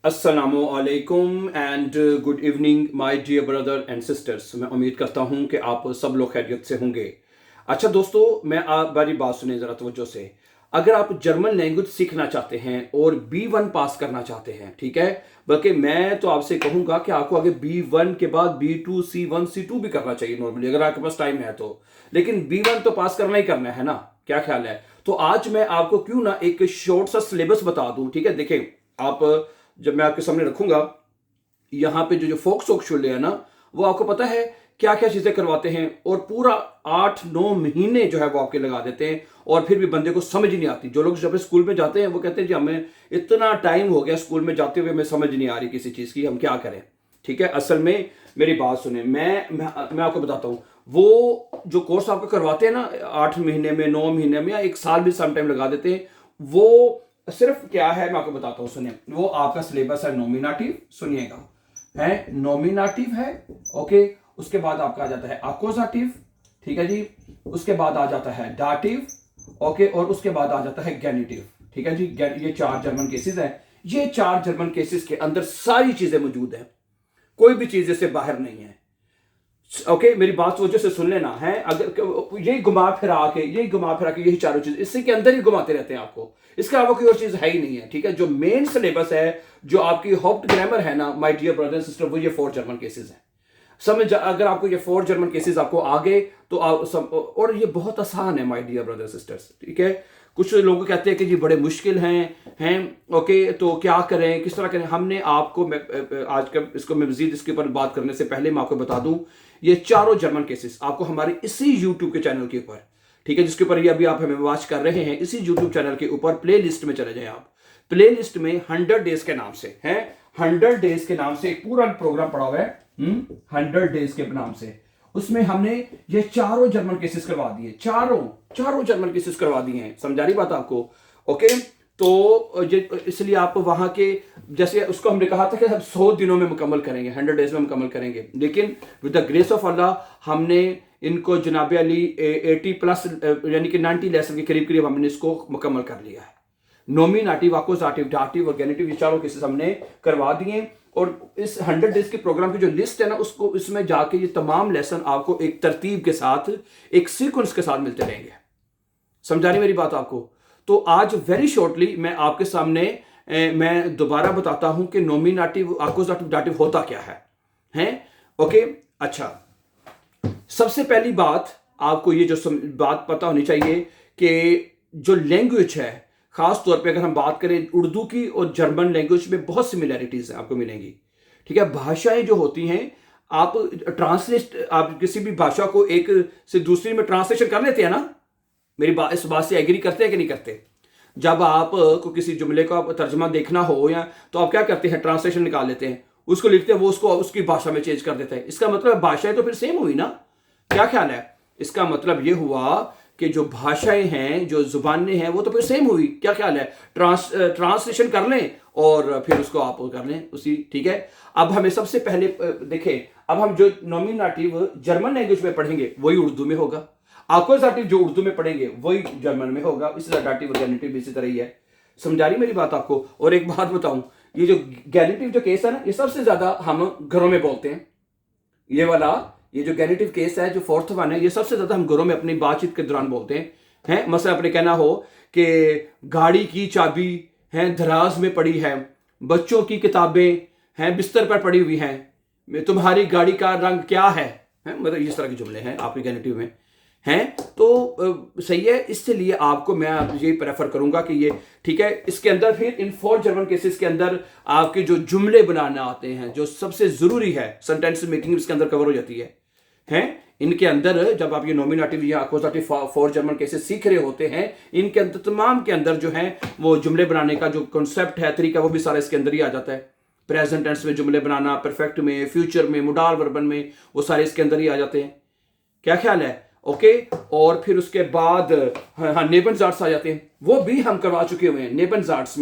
अस्सलामुअलैकुम and good evening my dear brother and sisters. मैं उम्मीद करता हूं कि आप सब लोग खैरियत से होंगे। अच्छा दोस्तों, मैं आप मेरी बात सुने ज़रा तवज्जो से। अगर आप जर्मन लैंग्वेज सीखना चाहते हैं और B1 पास करना चाहते हैं, ठीक है, बल्कि मैं तो आपसे कहूंगा कि आपको आगे B1 के बाद B2 C1 C2 भी करना चाहिए नॉर्मली, अगर आपके पास टाइम है तो। लेकिन B1 तो पास करना ही करना है ना, क्या ख्याल है? तो आज मैं आपको क्यों ना एक शॉर्ट सा सिलेबस बता दूं, ठीक है। देखें आप, जब मैं आपके सामने रखूंगा यहाँ पे जो फोक सोक शुल्ले है ना, वो आपको पता है क्या क्या चीजें करवाते हैं, और पूरा 8-9 महीने जो है वो आपके लगा देते हैं, और फिर भी बंदे को समझ ही नहीं आती। जो लोग जब स्कूल में जाते हैं वो कहते हैं जी हमें इतना टाइम हो गया स्कूल में जाते हुए, हमें समझ नहीं आ रही किसी चीज की, हम क्या करें। ठीक है, असल में मेरी बात सुने, मैं आपको बताता हूँ। वो जो कोर्स आपको करवाते हैं ना 8 महीने में, 9 महीने में, या 1 साल भी सम टाइम लगा देते हैं, वो सिर्फ क्या है मैं आपको बताता हूं, सुनिए। वो आपका सिलेबस है नॉमिनेटिव, सुनिएगा, है नॉमिनेटिव है, ओके। उसके बाद आपका आ जाता है अक्यूजेटिव, ठीक है जी। उसके बाद आ जाता है डाटिव, ओके। और उसके बाद आ जाता है गेनिटिव, ठीक है जी। ये 4 जर्मन केसेस हैं। ये 4 जर्मन केसेस के अंदर सारी चीजें मौजूद हैं, कोई भी चीज इससे बाहर नहीं है, ओके। मेरी बात वजह से सुन लेना है। अगर यही घुमा फिरा के यही चारों चीज इसी के अंदर ही घुमाते रहते हैं आपको, इसके अलावा कोई और चीज है ही नहीं है, ठीक है। जो मेन सिलेबस है, जो आपकी हॉप्ट ग्रामर है ना my dear brother and sister, वो ये 4 जर्मन केसेस हैं। समझ, अगर आपको ये 4 जर्मन केसेस आपको आ गए तो और ये बहुत आसान है माय डियर ब्रदर सिस्टर्स, ठीक है। कुछ लोग कहते हैं कि जी बड़े मुश्किल हैं, ओके, तो क्या करें, किस तरह करें। हमने आपको आज का इसको मैं मजीद इसके ऊपर बात करने से पहले मैं आपको बता दूं, ये चारों जर्मन केसेस आपको हमारे इसी यूट्यूब के चैनल के ऊपर, ठीक है, जिसके ऊपर ये अभी आप हमें वॉच कर रहे हैं, इसी यूट्यूब चैनल के ऊपर प्ले लिस्ट में चले जाएं आप। प्ले लिस्ट में 100 डेज के नाम से है, 100 डेज के नाम से एक पूरा प्रोग्राम पड़ा हुआ है, 100 डेज के नाम से। उसमें हमने ये चारों जर्मन केसेस करवा दिए, चारों जर्मन केसेस करवा दिए हैं। समझा रही बात आपको, ओके। तो इसलिए आप वहां के, जैसे उसको हमने कहा था कि हम 100 दिनों में मुकम्मल करेंगे, 100 डेज में मुकम्मल करेंगे, लेकिन विद द ग्रेस ऑफ अल्लाह हमने इनको जनाब अली 80+ यानी कि 90 लेसन के करीब करीब हमने इसको मुकम्मल कर लिया है। नॉमिनेटिव, अक्यूजेटिव, डाटिव और गेनिटिव, ये चारों केसेस हमने करवा दिए। और इस 100 डेज के प्रोग्राम की जो लिस्ट है ना, उसको इसमें जाके ये तमाम लेसन आपको एक तरतीब के साथ, एक सीक्वेंस के साथ मिलते रहेंगे। समझा रही मेरी बात आपको? तो आज वेरी शॉर्टली मैं आपके सामने मैं दोबारा बताता हूं कि नॉमिनेटिव, अक्यूजेटिव, डाटिव होता क्या है, ओके। अच्छा, सबसे पहली बात आपको ये जो बात पता होनी चाहिए कि जो लैंग्वेज है, खास तौर पे अगर हम बात करें उर्दू की और जर्मन लैंग्वेज में बहुत सिमिलैरिटीज आपको मिलेंगी, ठीक है। भाषाएं जो होती हैं, आप आप किसी भी भाषा को एक से दूसरी में ट्रांसलेशन कर लेते हैं ना, मेरी बात इस बात से एग्री करते हैं कि नहीं करते? जब आप को किसी जुमले का तर्जमा देखना हो, या तो आप क्या करते हैं, ट्रांसलेशन निकाल लेते हैं, उसको लिखते हैं, वो उसको उसकी भाषा में चेंज कर देते हैं। इसका मतलब भाषाएं तो फिर सेम हुई ना, क्या ख्याल है? इसका मतलब ये हुआ कि जो भाषाएं हैं, जो जुबानें हैं, वो तो फिर सेम हुई, क्या ख्याल है? ट्रांसलेशन कर लें और फिर उसको आप कर लें उसी, ठीक है। अब हमें सबसे पहले देखें, अब हम जो नॉमिनेटिव जर्मन लैंग्वेज में पढ़ेंगे वही उर्दू में होगा, अक्यूजेटिव जो उर्दू में पढ़ेंगे वही जर्मन में होगा, इसी तरह डाटिव और गेनिटिव भी इसी तरह ही है। समझा रही मेरी बात आपको? और एक बात बताऊं, ये जो गेनिटिव जो केस है ना, ये सबसे ज्यादा हम घरों में बोलते हैं। ये जो गेनिटिव केस है, जो 4th वन है, ये सबसे ज्यादा हम घरों में अपनी बातचीत के दौरान बोलते हैं। मसला अपने कहना हो कि गाड़ी की चाबी है दराज में पड़ी है, बच्चों की किताबें हैं बिस्तर पर पड़ी हुई हैं, तुम्हारी गाड़ी का रंग क्या है, मतलब इस तरह के जुमले हैं आपके गेनिटिव में हैं। तो सही है, इसलिए आपको मैं ये प्रेफर करूंगा कि ये, ठीक है। इसके अंदर फिर इन 4 जर्मन केसेस के अंदर आपके जो जुमले बनाने आते हैं, जो सबसे जरूरी है, सेंटेंस मेकिंग इसके अंदर कवर हो जाती है। इनके अंदर जब आप ये नॉमिनेटिव या अक्यूजेटिव 4 जर्मन केसेस सीख रहे होते हैं, इनके अंदर तमाम के अंदर जो है वो जुमले बनाने का जो कॉन्सेप्ट है, तरीका, वो भी सारा इसके अंदर ही आ जाता है। प्रेजेंट टेंस में जुमले बनाना, परफेक्ट में, फ्यूचर में, मोडाल वर्बन में, वो सारे इसके अंदर ही आ जाते हैं। क्या ख्याल है? ओके। और फिर उसके बाद हाँ नेबनजार्ट्स आ जाते हैं, वो भी हम करवा चुके हुए हैं। नेबनजार्ट्स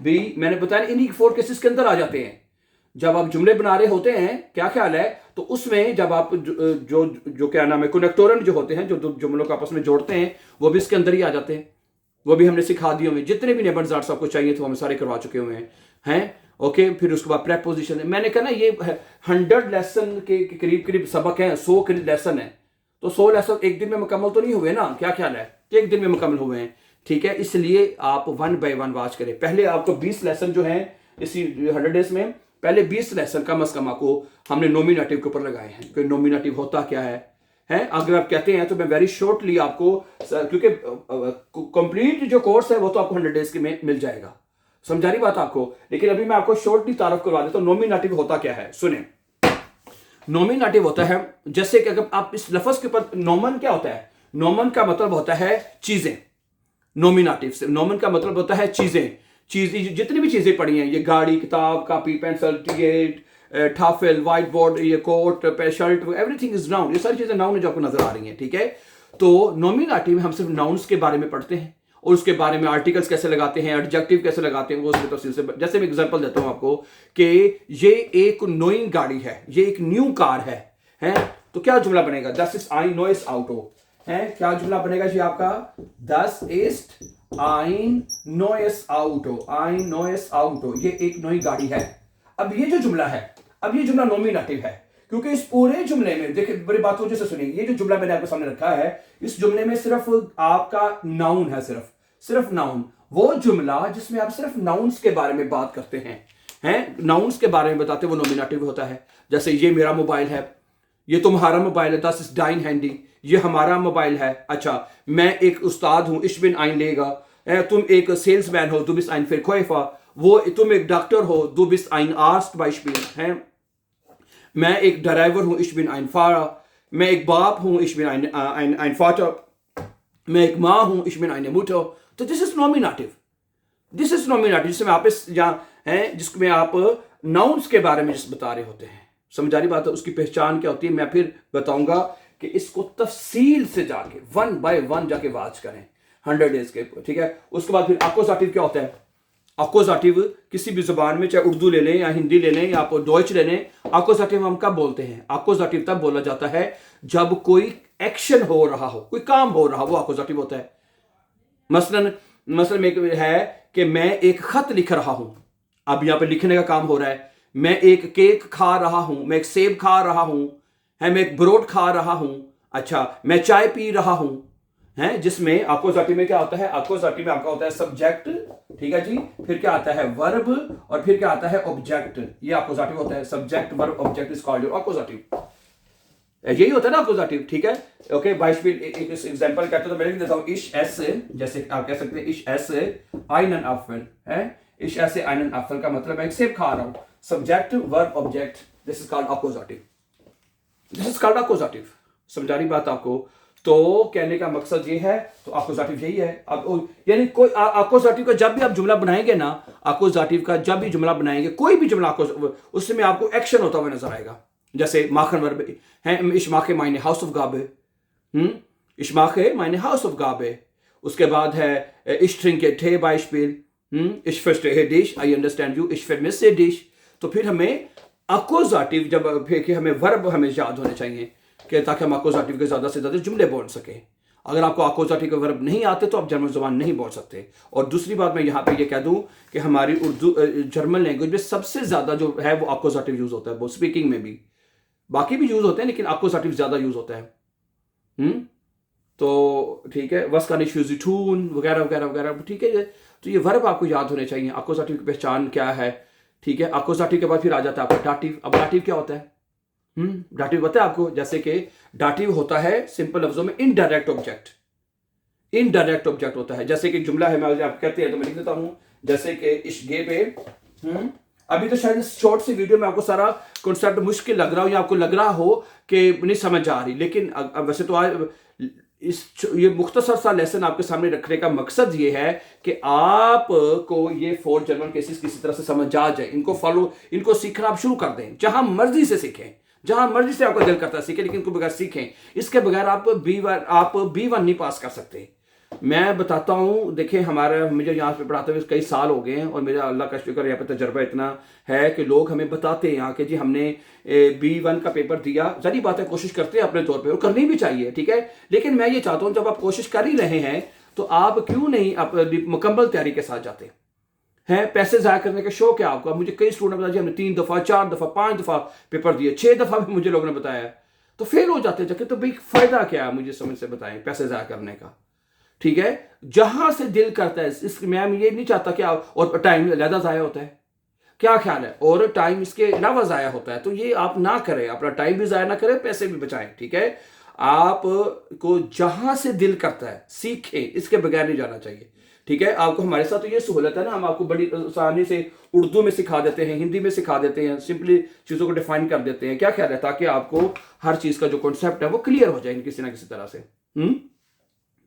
भी मैंने बताया इन्हीं 4 केसेस के अंदर आ जाते हैं। जब आप जुमले बना रहे होते हैं, क्या ख्याल है, तो उसमें जब आप जो क्या नाम है, कनेक्टोरन जो होते हैं, जो जुमलों को आपस में जोड़ते हैं, वो भी इसके अंदर ही आ जाते हैं। वो भी हमने सिखा दिए हुए, जितने भी नेबर्स आपको चाहिए थे वो हम सारे करवा चुके हुए हैं। ओके, फिर उसके बाद प्रेपोजिशन। मैंने कहा ना ये 100 लेसन के करीब करीब सबक हैं, 100 करीब लेसन है, तो 100 लेसन एक दिन में मुकम्मल तो नहीं हुए ना, क्या ख्याल है? एक दिन में मुकम्मल हुए हैं, ठीक है। इसलिए आप 1 बाय 1 वाच करें। पहले आपको 20 लेसन जो हैं इसी 100 डेज में, पहले 20 लेसन कम अज कम आपको हमने नॉमिनेटिव के ऊपर लगाए हैं कि नॉमिनेटिव होता क्या है। अगर आप कहते हैं तो मैं वेरी शॉर्टली आपको, क्योंकि कंप्लीट जो कोर्स है वो तो आपको 100 डेज के में मिल जाएगा, समझा रही बात आपको, लेकिन अभी मैं आपको शॉर्टली तारफ करवा देता हूं। नॉमिनेटिव होता क्या है, सुने। नॉमिनेटिव होता है जैसे कि अगर आप इस लफ्ज के ऊपर, नॉमन क्या होता है? नॉमन का मतलब होता है चीजें। नॉमिनेटिव से नॉमन का मतलब होता है चीजें। जितनी भी चीजें पड़ी हैं, ये गाड़ी, किताब, कॉपी, पेंसिल, टिकट, टाफल, व्हाइट बोर्ड, ये coat, shirt, everything is noun. ये सारी चीजें नाउन है जो आपको नजर आ रही हैं, ठीक है। तो नॉमिनेटिव में हम सिर्फ नाउन्स के बारे में पढ़ते हैं और उसके बारे में आर्टिकल्स कैसे लगाते हैं, एडजेक्टिव कैसे लगाते हैं, वो उसके तफसील से। जैसे मैं एग्जांपल देता हूं आपको कि ये एक नोइंग गाड़ी है, ये एक न्यू कार है। तो क्या जुमला बनेगा? दस इज आई नोइस आउटो है। क्या जुमला बनेगा जी आपका? दस इज आइन नोइस आउटो, आइन नोइस आउटो, ये एक नई गाड़ी है। अब ये जो जुमला है, अब ये जुमला नॉमिनेटिव है, क्योंकि इस पूरे जुमले में देखिए, बड़ी बात वजह से सुनिए, ये जो जुमला मैंने आपके सामने रखा है, इस जुमले में सिर्फ आपका नाउन है, सिर्फ नाउन। वो जुमला जिसमें आप सिर्फ नाउन्स के बारे में बात करते हैं नाउन्स के बारे में बताते हैं, वो नॉमिनेटिव होता है। जैसे ये मेरा मोबाइल है, ये तुम्हारा मोबाइल है, दस इज डाइन हैंडी, ये हमारा मोबाइल है। अच्छा, मैं एक उस्ताद हूं, इश बिन आइन लेगा। तुम एक सेल्समैन हो, दु बिस आइन फिर खोएफा। वो तुम एक डॉक्टर हो, दु बिस आइन आर्स्ट बाय स्पिन है। मैं एक ड्राइवर हूं, इश बिन आइन फारा। मैं एक बाप हूं, इश बिन आइन फाटर। मैं एक माँ हूं, इश बिन आइन मुठो। तो this is nominative, this is nominative, जिसमें आप जिसमें आप नाउन्स के बारे में जिस बता रहे होते हैं। समझ आ रही बात है? उसकी पहचान क्या होती है मैं फिर बताऊंगा कि इसको तफसील से जाके 1 बाय 1 जाके वाच करें 100 डेज के, ठीक है। उसके बाद फिर अकोजाटिव क्या होता है? अकोजाटिव किसी भी जुबान में, चाहे उर्दू ले लें या हिंदी ले लें या आप डॉइच ले लें, अकोजाटिव हम कब बोलते हैं? अकोजाटिव तब बोला जाता है जब कोई एक्शन हो रहा हो, कोई काम हो रहा हो, वो अकोजाटिव होता है। मसलन में है कि मैं एक खत लिख रहा हूं, अब यहां पर लिखने का काम हो रहा है। मैं एक केक खा रहा हूं, मैं एक सेब खा रहा हूं, मैं एक ब्रोड खा रहा हूं। अच्छा, मैं चाय पी रहा हूं, जिसमें अकोजाटिव में क्या होता है? अकोजाटिव में आपका होता है सब्जेक्ट, ठीक है जी। फिर क्या आता है? वर्ब, और फिर क्या आता है? ऑब्जेक्ट। ये अकोजाटिव होता है, subject verb object is called accusative. यही होता है ना अकोजाटिव, ठीक है। ओके, बाइस्पिल एक एग्जांपल कहते तो मैं लिख देता हूं, इश एस, जैसे आप कह सकते हैं इश एस आइनन एप्पल है। इश एस आइनन एप्पल का मतलब मैं एक सेब खा रहा हूं। Subject verb object, this is called accusative, this is called accusative. समझा रही बात आपको? तो कहने का मकसद ये है, तो अकोजाटिव यही है। अब यानी कोई अकोजाटिव का जब भी आप जुमला बनाएंगे ना, अकोजाटिव का जब भी जुमला बनाएंगे, कोई भी जुमला उसमें आपको एक्शन होता हुआ नजर आएगा। जैसे माखन वर्ब है, इश्माखे मायने हाउस ऑफ गाबे, इश्माखे मायने हाउस ऑफ गाबे। उसके बाद है इश ट्रिंके थे बाइस्पिल, इश फर्स्ट है डिश, आई अंडरस्टैंड यू, इश फिर मिस से डिश। तो फिर हमें अकोजाटिव जब फिर कि हमें वर्ब हमें याद होने चाहिए कि ताकि हम अकोजाटिव के ज़्यादा से ज़्यादा जुमले बोल सकें। अगर आपको अकोजाटिव के वर्ब नहीं आते तो आप जर्मन ज़ुबान नहीं बोल सकते। और दूसरी बात मैं यहाँ पे ये कह दूँ कि हमारी उर्दू जर्मन लैंग्वेज में सबसे ज़्यादा जो है वो अकोजाटिव यूज़ होता है, वो स्पीकिंग में भी, बाकी भी यूज़ होते हैं लेकिन अकोजाटिव ज़्यादा यूज़ होता है। तो ठीक है, वस का निशून वगैरह वगैरह वगैरह, ठीक है। तो ये वर्ब आपको याद होने चाहिए। अकोजाटिव की पहचान क्या है, ठीक है। अकोजाटिव के बाद फिर आ जाता है आपका डाटिव। अब डाटिव क्या होता है? डाटिव पता है आपको? जैसे कि डाटिव होता है सिंपल लफ्जों में इनडायरेक्ट ऑब्जेक्ट, इनडायरेक्ट ऑब्जेक्ट होता है। जैसे कि जुमला है, मैं आप कहते हैं तो मैं लिख देता हूं, जैसे कि इस गे पे अभी तो शायद इस शॉर्ट सी वीडियो में आपको सारा कॉन्सेप्ट मुश्किल लग रहा हो या आपको लग रहा हो कि नहीं समझ आ रही, लेकिन अब वैसे तो आज ये मुख्तसर सा लेसन आपके सामने रखने का मकसद ये है कि आपको ये 4 जर्मन केसेस किसी तरह से समझ आ जाए। इनको फॉलो, इनको सीखना आप शुरू कर दें, जहां मर्जी से सीखें, जहां मर्जी से आपका दिल करता है सीखें, लेकिन इनको बगैर सीखें, इसके बगैर आप B1 नहीं पास कर सकते। मैं बताता हूँ, देखिए मुझे यहाँ पे पढ़ाते हुए कई साल हो गए हैं और मेरा अल्लाह का शुक्र यहाँ पे तजर्बा इतना है कि लोग हमें बताते हैं यहाँ के जी हमने B1 का पेपर दिया। जारी बात है, कोशिश करते हैं अपने तौर पे और करनी भी चाहिए, ठीक है। लेकिन मैं ये चाहता हूँ जब आप कोशिश कर ही रहे हैं तो आप क्यों नहीं अपनी मुकम्मल तैयारी के साथ जाते हैं? पैसे ज़ाया करने का शौक है आपको। मुझे कई स्टूडेंट बताया जी हमने 3 दफ़ा 4 दफ़ा 5 दफ़ा पेपर दिए, 6 दफ़ा भी मुझे लोगों ने बताया तो फेल हो जाते जाके। तो भाई फ़ायदा क्या है, मुझे समझ से बताएं पैसे ज़ाया करने का। ठीक है, जहां से दिल करता है इस मैं ये नहीं चाहता कि आप, और टाइम अलहदा ज़ाया होता है, क्या ख्याल है, और टाइम इसके अलावा ज़ाया होता है, तो ये आप ना करें, अपना टाइम भी ज़ाया ना करें, पैसे भी बचाएं। ठीक है, आप को जहां से दिल करता है सीखें, इसके बगैर नहीं जाना चाहिए। ठीक है, आपको हमारे साथ तो ये सहूलत है ना, हम आपको बड़ी आसानी से उर्दू में सिखा देते हैं, हिंदी में सिखा देते हैं, सिंपली चीज़ों को डिफाइन कर देते हैं। क्या ख्याल है, ताकि आपको हर चीज़ का जो कॉन्सेप्ट है वो क्लियर हो जाए किसी ना किसी तरह से।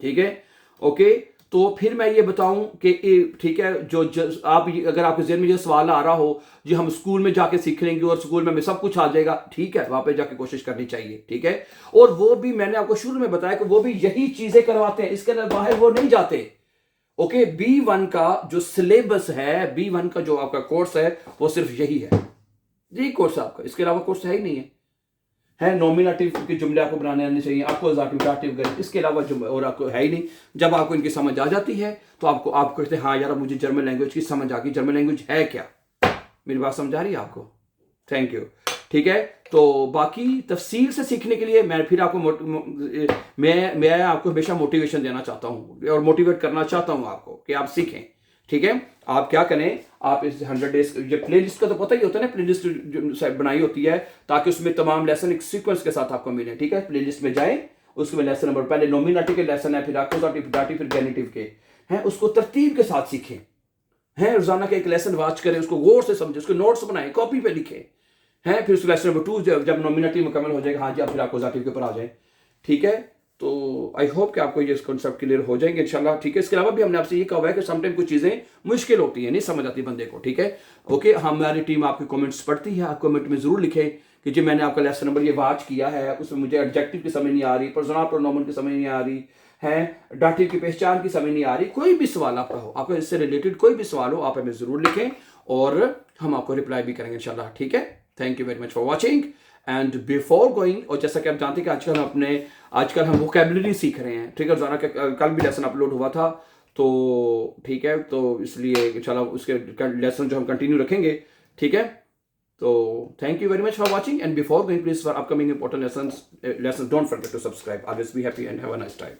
ठीक है, ओके। तो फिर मैं ये बताऊं कि ठीक है, आप अगर आपके ज़हन में ये सवाल आ रहा हो जी हम स्कूल में जाके सीख लेंगे और स्कूल में हमें सब कुछ आ जाएगा, ठीक है, वहां पे जाके कोशिश करनी चाहिए। ठीक है, और वो भी मैंने आपको शुरू में बताया कि वो भी यही चीजें करवाते हैं, इसके अलावा बाहर वो नहीं जाते। ओके, B1 का जो सिलेबस है, B1 का जो आपका कोर्स है वो सिर्फ यही है, यही कोर्स है आपका, इसके अलावा कोर्स है ही नहीं है। नॉमिनेटिव के जुमले आपको बनाने आने चाहिए, आपको अज़ाटिव डाटिव, इसके अलावा जुमले और आपको है ही नहीं। जब आपको इनकी समझ आ जाती है तो आप कहते हैं हाँ यार मुझे जर्मन लैंग्वेज की समझ आ गई, जर्मन लैंग्वेज है क्या। मेरी बात समझ आ रही है आपको? Thank you. ठीक है, तो बाकी तफसील से सीखने के लिए मैं फिर आपको मैं आपको हमेशा मोटिवेशन देना चाहता हूँ और मोटिवेट करना चाहता हूँ आपको कि आप सीखें। ठीक है, आप क्या करें, आप इस 100 डेज ये प्ले लिस्ट का तो पता ही होता है ना, प्ले लिस्ट बनाई होती है ताकि उसमें तमाम लेसन एक सीक्वेंस के साथ आपको मिले। ठीक है, प्ले लिस्ट में जाएं, उसमें लेसन नंबर पहले नॉमिनेटिव के लेसन है, फिर एक्कुसाटिव डाटिव, फिर गेनिटिव के हैं, उसको तरतीब के साथ सीखें। हैं, रोजाना का एक लेसन वॉच करें, उसको गौर से समझें, उसके नोट्स बनाएं, कॉपी पे लिखें। हैं, फिर उसको लेसन नंबर 2 जब नॉमिनेटिव मुकम्मल हो जाएगा, हाँ जी आप फिर एक्कुसाटिव के ऊपर आ जाएं। ठीक है, तो आई होप कि आपको ये कॉन्सेप्ट क्लियर हो जाएंगे इंशाल्लाह। ठीक है, इसके अलावा भी हमने आपसे ये कहा है कि समटाइम कुछ चीज़ें मुश्किल होती हैं, नहीं समझ आती बंदे को। ठीक है, ओके, हमारी टीम आपके कमेंट्स पढ़ती है, आप कमेंट में ज़रूर लिखें कि जी मैंने आपका लेसन नंबर ये वॉच किया है, उसमें मुझे एडजेक्टिव की समझ नहीं आ रही, पर्सनल प्रोनोमेन की समझ नहीं आ रही है, डाटिव की पहचान की समझ नहीं आ रही। कोई भी सवाल आपका हो, आपका इससे रिलेटेड कोई भी सवाल हो, आप हमें ज़रूर लिखें और हम आपको रिप्लाई भी करेंगे इंशाल्लाह। ठीक है, thank you very much for watching and before going, और जैसा कि आप जानते हैं कि आजकल हम वोकेबलरी सीख रहे हैं। ठीक है, रोजाना का कल भी लेसन अपलोड हुआ था, तो ठीक है, तो इसलिए इंशाल्लाह उसके लेसन जो हम कंटिन्यू रखेंगे। ठीक है, तो thank you very much for watching and before going please for upcoming important lesson don't forget to subscribe. Always be happy and have a nice time.